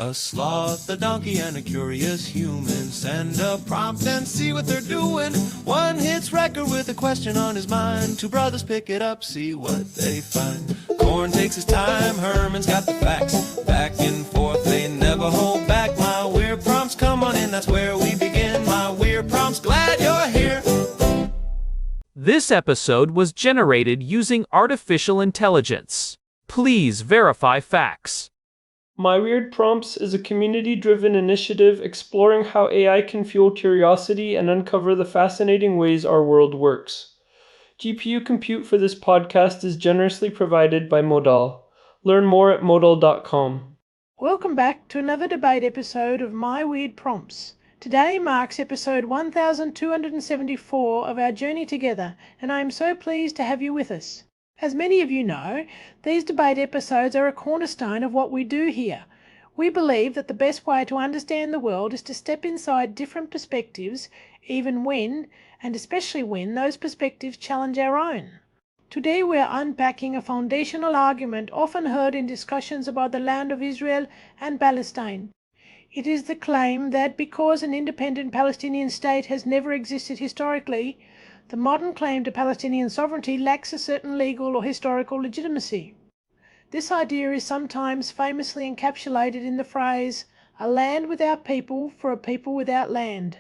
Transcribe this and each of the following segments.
A sloth, a donkey, and a curious human. Send a prompt and see what they're doing. One hits record with a question on his mind. Two brothers pick it up, see what they find. Corn takes his time, Herman's got the facts. Back and forth, they never hold back. My weird prompts, come on in, that's where we begin. My weird prompts, glad you're here. This episode was generated using artificial intelligence. Please verify facts. My Weird Prompts is a community-driven initiative exploring how AI can fuel curiosity and uncover the fascinating ways our world works. GPU compute for this podcast is generously provided by Modal. Learn more at modal.com. Welcome back to another debate episode of My Weird Prompts. Today marks episode 1274 of our journey together, and I am so pleased to have you with us. As many of you know, these debate episodes are a cornerstone of what we do here. We believe that the best way to understand the world is to step inside different perspectives, even when, and especially when, those perspectives challenge our own. Today we are unpacking a foundational argument often heard in discussions about the land of Israel and Palestine. It is the claim that because an independent Palestinian state has never existed historically, the modern claim to Palestinian sovereignty lacks a certain legal or historical legitimacy. This idea is sometimes famously encapsulated in the phrase, "a land without people for a people without land."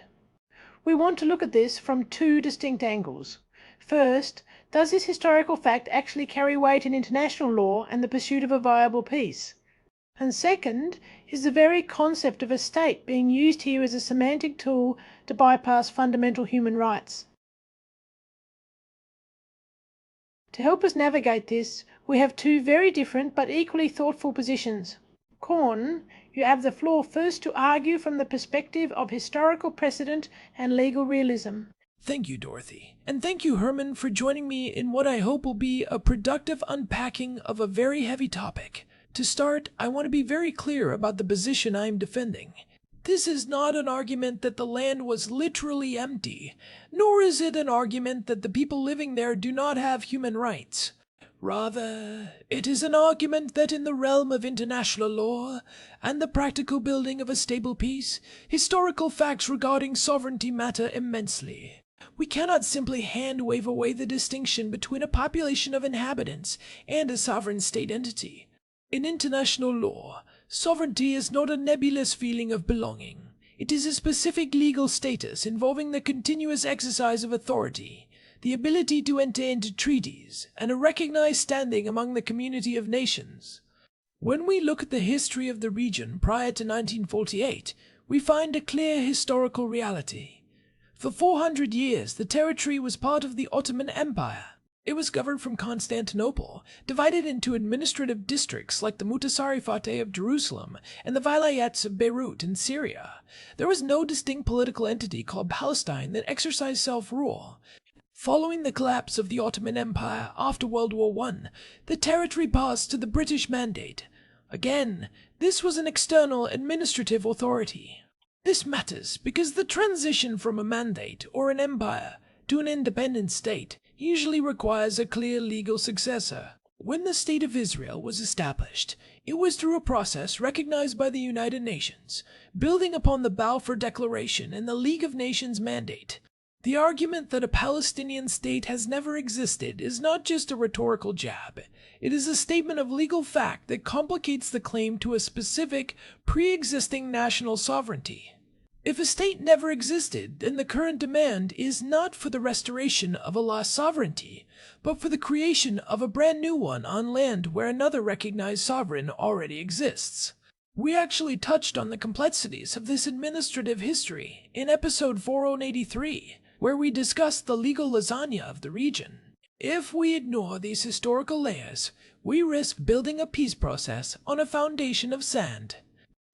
We want to look at this from two distinct angles. First, does this historical fact actually carry weight in international law and the pursuit of a viable peace? And second, is the very concept of a state being used here as a semantic tool to bypass fundamental human rights? To help us navigate this, we have two very different but equally thoughtful positions. Korn, you have the floor first to argue from the perspective of historical precedent and legal realism. Thank you, Dorothy. And thank you, Herman, for joining me in what I hope will be a productive unpacking of a very heavy topic. To start, I want to be very clear about the position I am defending. This is not an argument that the land was literally empty, nor is it an argument that the people living there do not have human rights. Rather, it is an argument that in the realm of international law and the practical building of a stable peace, historical facts regarding sovereignty matter immensely. We cannot simply hand-wave away the distinction between a population of inhabitants and a sovereign state entity. In international law, sovereignty is not a nebulous feeling of belonging. It is a specific legal status involving the continuous exercise of authority, the ability to enter into treaties, and a recognized standing among the community of nations. When we look at the history of the region prior to 1948, we find a clear historical reality. For 400 years, the territory was part of the Ottoman Empire. It was governed from Constantinople, divided into administrative districts like the Mutasarrifate of Jerusalem and the Vilayets of Beirut in Syria. There was no distinct political entity called Palestine that exercised self-rule. Following the collapse of the Ottoman Empire after World War I, the territory passed to the British Mandate. Again, this was an external administrative authority. This matters because the transition from a mandate or an empire to an independent state usually requires a clear legal successor. When the State of Israel was established, it was through a process recognized by the United Nations, building upon the Balfour Declaration and the League of Nations mandate. The argument that a Palestinian state has never existed is not just a rhetorical jab. It is a statement of legal fact that complicates the claim to a specific, pre-existing national sovereignty. If a state never existed, then the current demand is not for the restoration of a lost sovereignty, but for the creation of a brand new one on land where another recognized sovereign already exists. We actually touched on the complexities of this administrative history in episode 483, where we discussed the legal lasagna of the region. If we ignore these historical layers, we risk building a peace process on a foundation of sand.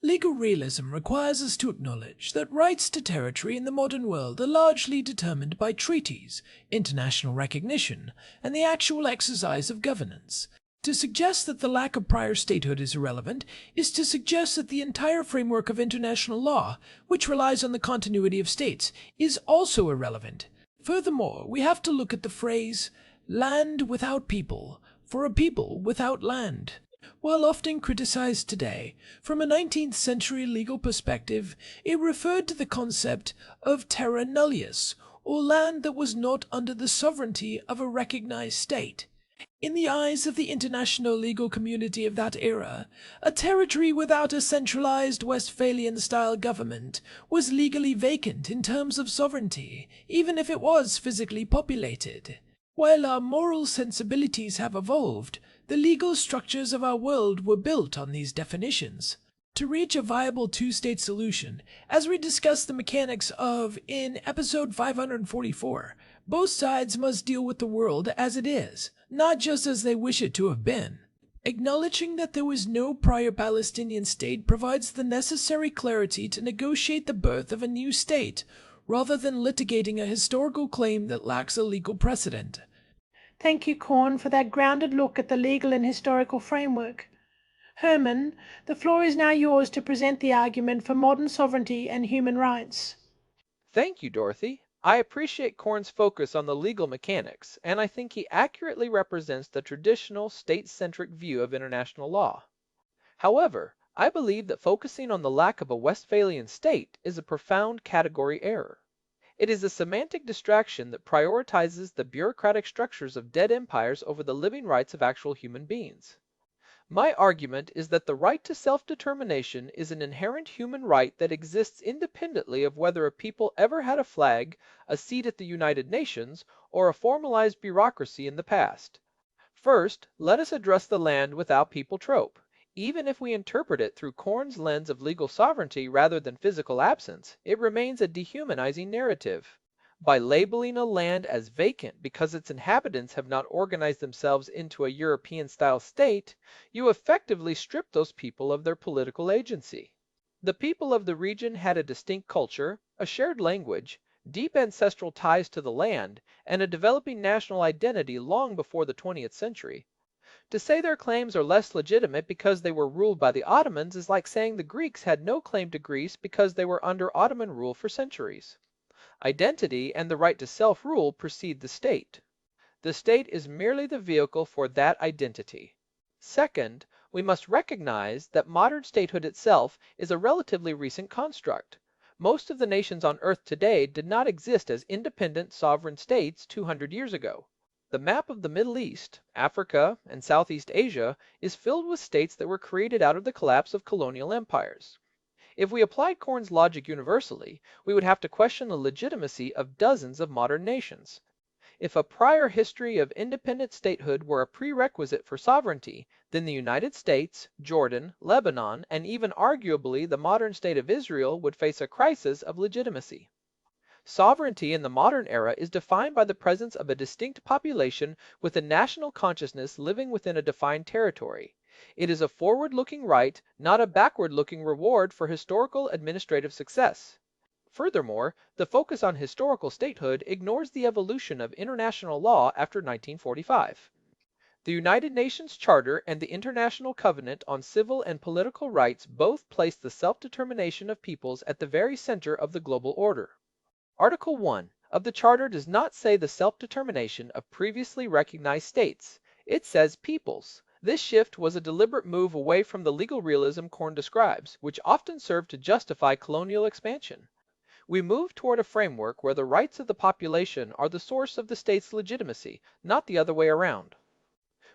Legal realism requires us to acknowledge that rights to territory in the modern world are largely determined by treaties, international recognition, and the actual exercise of governance. To suggest that the lack of prior statehood is irrelevant is to suggest that the entire framework of international law, which relies on the continuity of states, is also irrelevant. Furthermore, we have to look at the phrase, "land without people, for a people without land." While often criticized today, from a 19th century legal perspective, it referred to the concept of terra nullius, or land that was not under the sovereignty of a recognized state. In the eyes of the international legal community of that era, a territory without a centralized Westphalian-style government was legally vacant in terms of sovereignty, even if it was physically populated. While our moral sensibilities have evolved, the legal structures of our world were built on these definitions. To reach a viable two-state solution, as we discussed the mechanics of in episode 544, both sides must deal with the world as it is, not just as they wish it to have been. Acknowledging that there was no prior Palestinian state provides the necessary clarity to negotiate the birth of a new state, rather than litigating a historical claim that lacks a legal precedent. Thank you, Corn, for that grounded look at the legal and historical framework. Herman, the floor is now yours to present the argument for modern sovereignty and human rights. Thank you, Dorothy. I appreciate Korn's focus on the legal mechanics, and I think he accurately represents the traditional state-centric view of international law. However, I believe that focusing on the lack of a Westphalian state is a profound category error. It is a semantic distraction that prioritizes the bureaucratic structures of dead empires over the living rights of actual human beings. My argument is that the right to self-determination is an inherent human right that exists independently of whether a people ever had a flag, a seat at the United Nations, or a formalized bureaucracy in the past. First, let us address the land without people trope. Even if we interpret it through Korn's lens of legal sovereignty rather than physical absence, it remains a dehumanizing narrative. By labeling a land as vacant because its inhabitants have not organized themselves into a European-style state, you effectively strip those people of their political agency. The people of the region had a distinct culture, a shared language, deep ancestral ties to the land, and a developing national identity long before the 20th century. To say their claims are less legitimate because they were ruled by the Ottomans is like saying the Greeks had no claim to Greece because they were under Ottoman rule for centuries. Identity and the right to self-rule precede the state. The state is merely the vehicle for that identity. Second, we must recognize that modern statehood itself is a relatively recent construct. Most of the nations on Earth today did not exist as independent sovereign states 200 years ago. The map of the Middle East, Africa, and Southeast Asia is filled with states that were created out of the collapse of colonial empires. If we applied Korn's logic universally, we would have to question the legitimacy of dozens of modern nations. If a prior history of independent statehood were a prerequisite for sovereignty, then the United States, Jordan, Lebanon, and even arguably the modern state of Israel would face a crisis of legitimacy. Sovereignty in the modern era is defined by the presence of a distinct population with a national consciousness living within a defined territory. It is a forward-looking right, not a backward-looking reward for historical administrative success. Furthermore, the focus on historical statehood ignores the evolution of international law after 1945. The United Nations Charter and the International Covenant on Civil and Political Rights both place the self-determination of peoples at the very center of the global order. Article 1 of the Charter does not say the self-determination of previously recognized states. It says peoples. This shift was a deliberate move away from the legal realism Korn describes, which often served to justify colonial expansion. We move toward a framework where the rights of the population are the source of the state's legitimacy, not the other way around.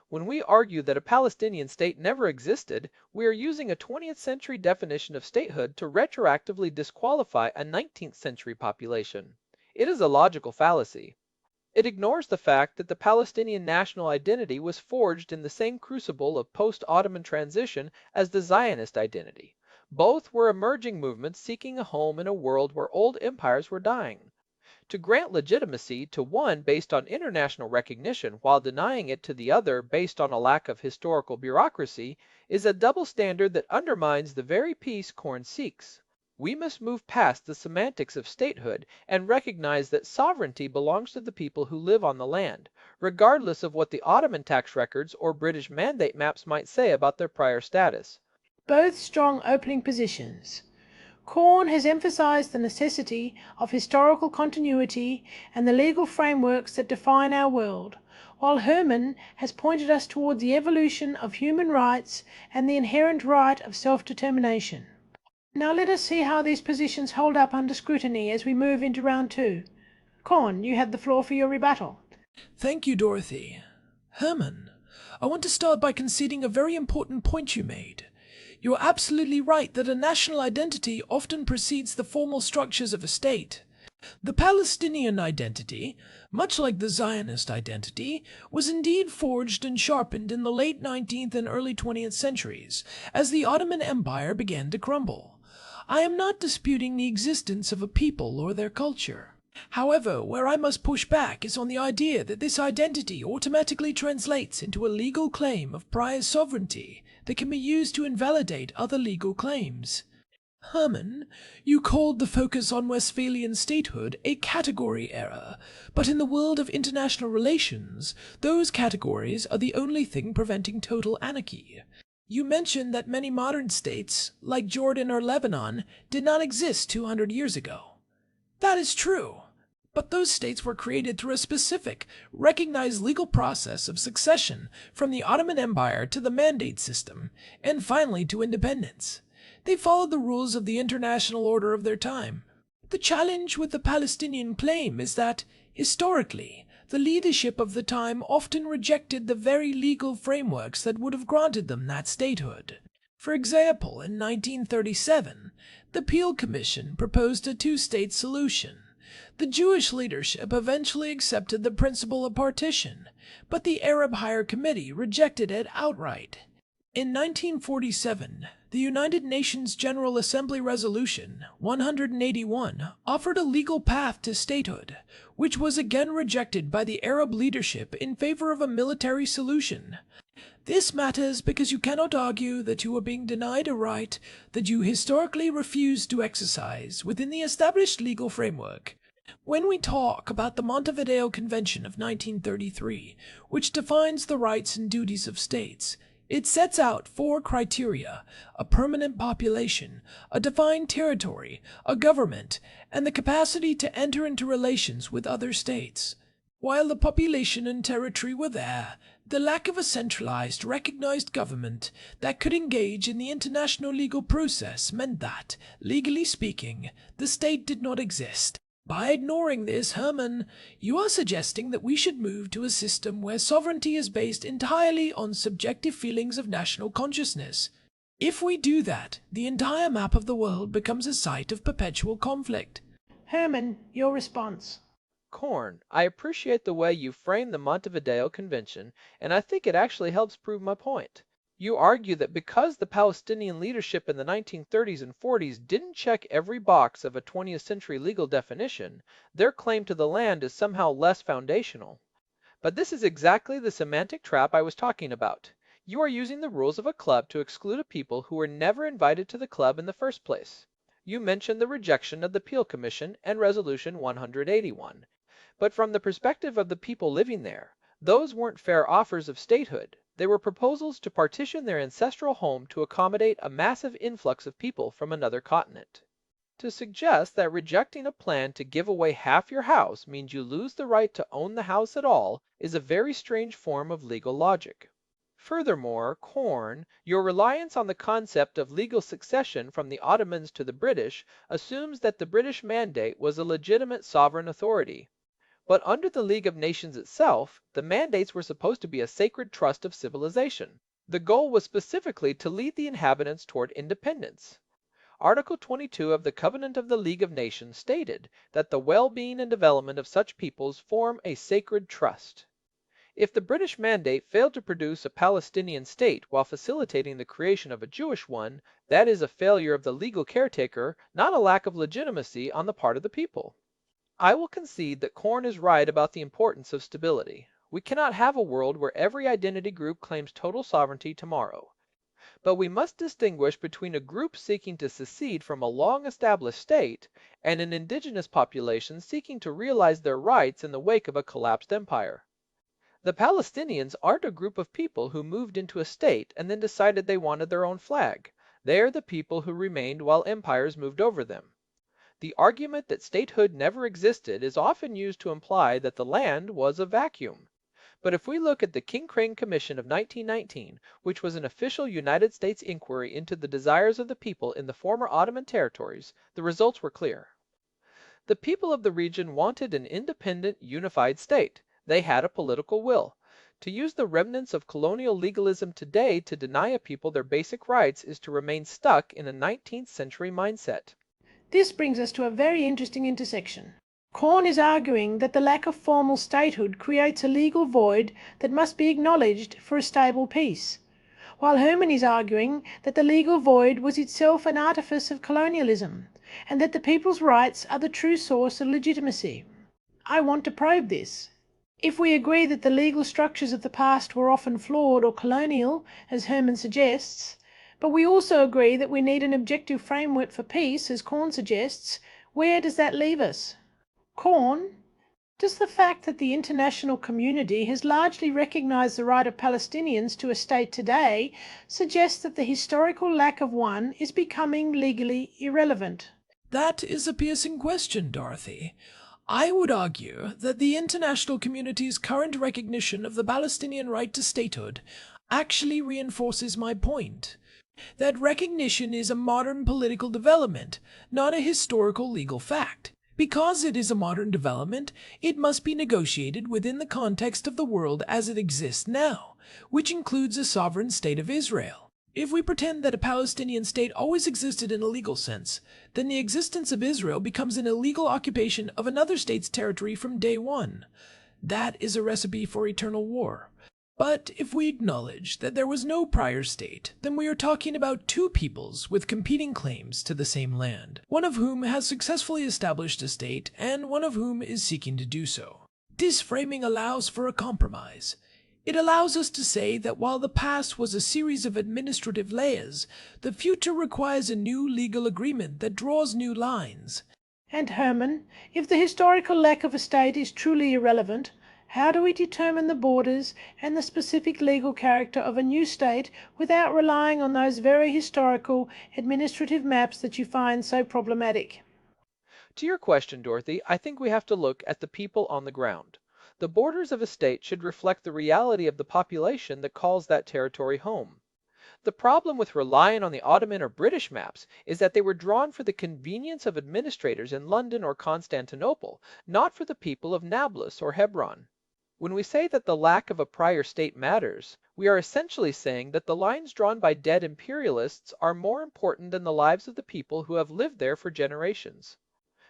When we argue that a Palestinian state never existed, we are using a 20th century definition of statehood to retroactively disqualify a 19th century population. It is a logical fallacy. It ignores the fact that the Palestinian national identity was forged in the same crucible of post-Ottoman transition as the Zionist identity. Both were emerging movements seeking a home in a world where old empires were dying. To grant legitimacy to one based on international recognition while denying it to the other based on a lack of historical bureaucracy is a double standard that undermines the very peace Korn seeks. We must move past the semantics of statehood and recognize that sovereignty belongs to the people who live on the land, regardless of what the Ottoman tax records or British mandate maps might say about their prior status. Both strong opening positions. Korn has emphasized the necessity of historical continuity and the legal frameworks that define our world, while Herman has pointed us towards the evolution of human rights and the inherent right of self-determination. Now let us see how these positions hold up under scrutiny as we move into round two. Korn, you have the floor for your rebuttal. Thank you, Dorothy. Herman, I want to start by conceding a very important point you made. You're absolutely right that a national identity often precedes the formal structures of a state. The Palestinian identity, much like the Zionist identity, was indeed forged and sharpened in the late 19th and early 20th centuries, as the Ottoman Empire began to crumble. I am not disputing the existence of a people or their culture. However, where I must push back is on the idea that this identity automatically translates into a legal claim of prior sovereignty that can be used to invalidate other legal claims. Herman, you called the focus on Westphalian statehood a category error, but in the world of international relations, those categories are the only thing preventing total anarchy. You mentioned that many modern states, like Jordan or Lebanon, did not exist 200 years ago. That is true, but those states were created through a specific, recognized legal process of succession from the Ottoman Empire to the Mandate system, and finally to independence. They followed the rules of the international order of their time. The challenge with the Palestinian claim is that, historically, the leadership of the time often rejected the very legal frameworks that would have granted them that statehood. For example, in 1937, the Peel Commission proposed a two-state solution. The Jewish leadership eventually accepted the principle of partition, but the Arab Higher Committee rejected it outright. In 1947, the United Nations General Assembly Resolution 181 offered a legal path to statehood, which was again rejected by the Arab leadership in favor of a military solution. This matters because you cannot argue that you are being denied a right that you historically refused to exercise within the established legal framework. When we talk about the Montevideo Convention of 1933, which defines the rights and duties of states, it sets out 4 criteria: a permanent population, a defined territory, a government, and the capacity to enter into relations with other states. While the population and territory were there, the lack of a centralized, recognized government that could engage in the international legal process meant that, legally speaking, the state did not exist. By ignoring this, Herman, you are suggesting that we should move to a system where sovereignty is based entirely on subjective feelings of national consciousness. If we do that, the entire map of the world becomes a site of perpetual conflict. Herman, your response. Korn, I appreciate the way you frame the Montevideo Convention, and I think it actually helps prove my point. You argue that because the Palestinian leadership in the 1930s and 40s didn't check every box of a 20th century legal definition, their claim to the land is somehow less foundational. But this is exactly the semantic trap I was talking about. You are using the rules of a club to exclude a people who were never invited to the club in the first place. You mentioned the rejection of the Peel Commission and Resolution 181. But from the perspective of the people living there, those weren't fair offers of statehood. They were proposals to partition their ancestral home to accommodate a massive influx of people from another continent. To suggest that rejecting a plan to give away half your house means you lose the right to own the house at all is a very strange form of legal logic. Furthermore, Korn, your reliance on the concept of legal succession from the Ottomans to the British assumes that the British Mandate was a legitimate sovereign authority. But under the League of Nations itself, the mandates were supposed to be a sacred trust of civilization. The goal was specifically to lead the inhabitants toward independence. Article 22 of the Covenant of the League of Nations stated that the well-being and development of such peoples form a sacred trust. If the British Mandate failed to produce a Palestinian state while facilitating the creation of a Jewish one, that is a failure of the legal caretaker, not a lack of legitimacy on the part of the people. I will concede that Korn is right about the importance of stability. We cannot have a world where every identity group claims total sovereignty tomorrow. But we must distinguish between a group seeking to secede from a long-established state and an indigenous population seeking to realize their rights in the wake of a collapsed empire. The Palestinians aren't a group of people who moved into a state and then decided they wanted their own flag. They are the people who remained while empires moved over them. The argument that statehood never existed is often used to imply that the land was a vacuum. But if we look at the King-Crane Commission of 1919, which was an official United States inquiry into the desires of the people in the former Ottoman territories, the results were clear. The people of the region wanted an independent, unified state. They had a political will. To use the remnants of colonial legalism today to deny a people their basic rights is to remain stuck in a 19th century mindset. This brings us to a very interesting intersection. Korn is arguing that the lack of formal statehood creates a legal void that must be acknowledged for a stable peace, while Herman is arguing that the legal void was itself an artifice of colonialism, and that the people's rights are the true source of legitimacy. I want to probe this. If we agree that the legal structures of the past were often flawed or colonial, as Herman suggests, but we also agree that we need an objective framework for peace, as Korn suggests, where does that leave us? Korn, does the fact that the international community has largely recognized the right of Palestinians to a state today suggest that the historical lack of one is becoming legally irrelevant? That is a piercing question, Dorothy. I would argue that the international community's current recognition of the Palestinian right to statehood actually reinforces my point. That recognition is a modern political development, not a historical legal fact. Because it is a modern development, it must be negotiated within the context of the world as it exists now, which includes a sovereign state of Israel. If we pretend that a Palestinian state always existed in a legal sense, then the existence of Israel becomes an illegal occupation of another state's territory from day one. That is a recipe for eternal war. But if we acknowledge that there was no prior state, then we are talking about two peoples with competing claims to the same land, one of whom has successfully established a state and one of whom is seeking to do so. This framing allows for a compromise. It allows us to say that while the past was a series of administrative layers, the future requires a new legal agreement that draws new lines. And Herman, if the historical lack of a state is truly irrelevant, how do we determine the borders and the specific legal character of a new state without relying on those very historical administrative maps that you find so problematic? To your question, Dorothy, I think we have to look at the people on the ground. The borders of a state should reflect the reality of the population that calls that territory home. The problem with relying on the Ottoman or British maps is that they were drawn for the convenience of administrators in London or Constantinople, not for the people of Nablus or Hebron. When we say that the lack of a prior state matters, we are essentially saying that the lines drawn by dead imperialists are more important than the lives of the people who have lived there for generations.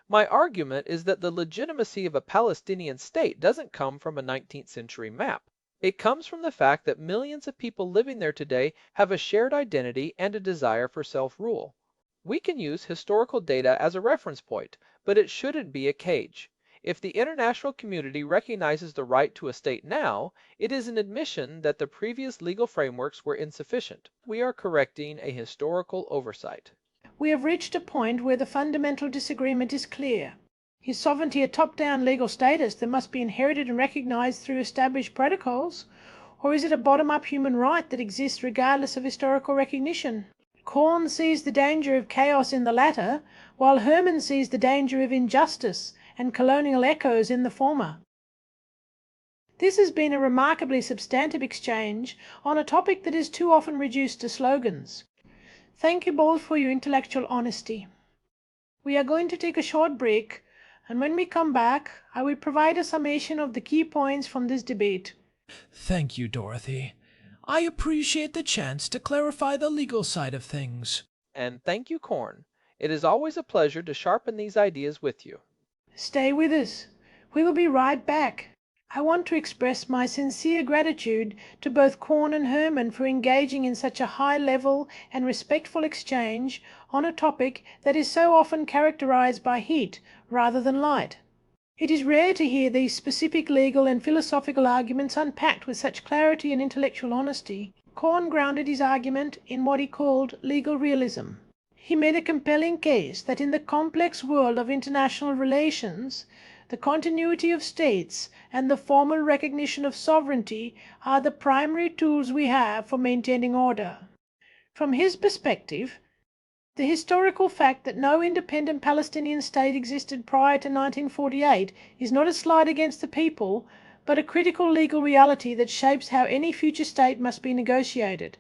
My argument is that the legitimacy of a Palestinian state doesn't come from a 19th century map. It comes from the fact that millions of people living there today have a shared identity and a desire for self-rule. We can use historical data as a reference point, but it shouldn't be a cage. If the international community recognizes the right to a state now, it is an admission that the previous legal frameworks were insufficient. We are correcting a historical oversight. We have reached a point where the fundamental disagreement is clear. Is sovereignty a top-down legal status that must be inherited and recognized through established protocols, or is it a bottom-up human right that exists regardless of historical recognition? Korn sees the danger of chaos in the latter, while Herman sees the danger of injustice and colonial echoes in the former. This has been a remarkably substantive exchange on a topic that is too often reduced to slogans. Thank you both for your intellectual honesty. We are going to take a short break, and when we come back, I will provide a summation of the key points from this debate. Thank you, Dorothy. I appreciate the chance to clarify the legal side of things. And thank you, Korn. It is always a pleasure to sharpen these ideas with you. Stay with us. We will be right back. I want to express my sincere gratitude to both Korn and Herman for engaging in such a high-level and respectful exchange on a topic that is so often characterized by heat rather than light. It is rare to hear these specific legal and philosophical arguments unpacked with such clarity and intellectual honesty. Korn grounded his argument in what he called legal realism. He made a compelling case that in the complex world of international relations, the continuity of states and the formal recognition of sovereignty are the primary tools we have for maintaining order. From his perspective, the historical fact that no independent Palestinian state existed prior to 1948 is not a slight against the people, but a critical legal reality that shapes how any future state must be negotiated.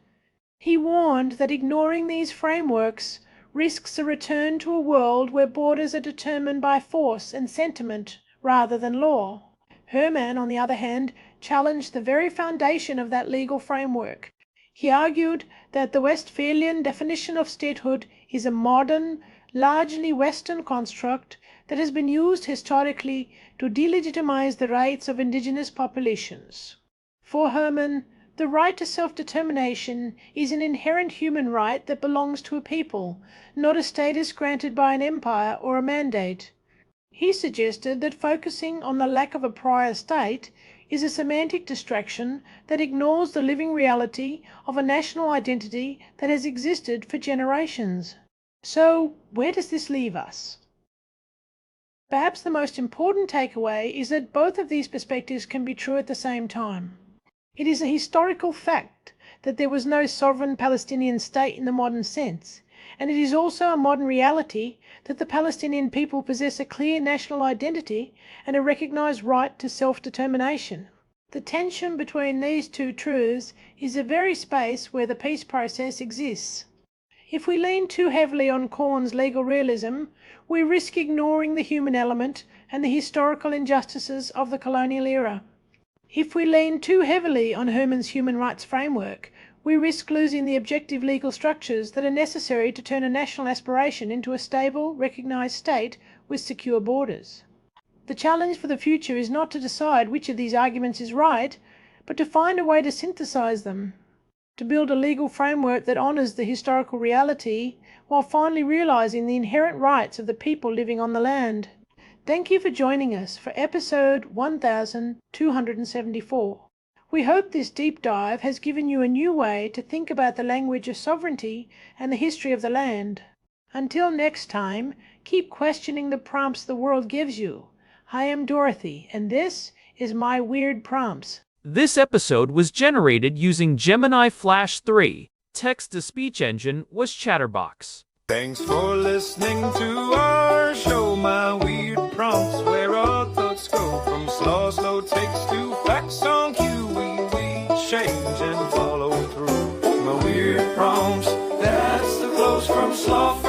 He warned that ignoring these frameworks risks a return to a world where borders are determined by force and sentiment rather than law. Herman, on the other hand, challenged the very foundation of that legal framework. He argued that the Westphalian definition of statehood is a modern, largely Western construct that has been used historically to delegitimize the rights of indigenous populations. For Herman, the right to self-determination is an inherent human right that belongs to a people, not a status granted by an empire or a mandate. He suggested that focusing on the lack of a prior state is a semantic distraction that ignores the living reality of a national identity that has existed for generations. So, where does this leave us? Perhaps the most important takeaway is that both of these perspectives can be true at the same time. It is a historical fact that there was no sovereign Palestinian state in the modern sense, and it is also a modern reality that the Palestinian people possess a clear national identity and a recognized right to self-determination. The tension between these two truths is the very space where the peace process exists. If we lean too heavily on Korn's legal realism, we risk ignoring the human element and the historical injustices of the colonial era. If we lean too heavily on Herman's human rights framework, we risk losing the objective legal structures that are necessary to turn a national aspiration into a stable, recognized state with secure borders. The challenge for the future is not to decide which of these arguments is right, but to find a way to synthesize them, to build a legal framework that honors the historical reality while finally realizing the inherent rights of the people living on the land. Thank you for joining us for episode 1274. We hope this deep dive has given you a new way to think about the language of sovereignty and the history of the land. Until next time, keep questioning the prompts the world gives you. I am Dorothy, and this is my Weird Prompts. This episode was generated using Gemini Flash 3. Text-to-speech engine was Chatterbox. Thanks for listening to our show, My Weird Prompts, where our thoughts go from slow takes to facts on cue. We change and follow through. My Weird Prompts, that's the close from sloth.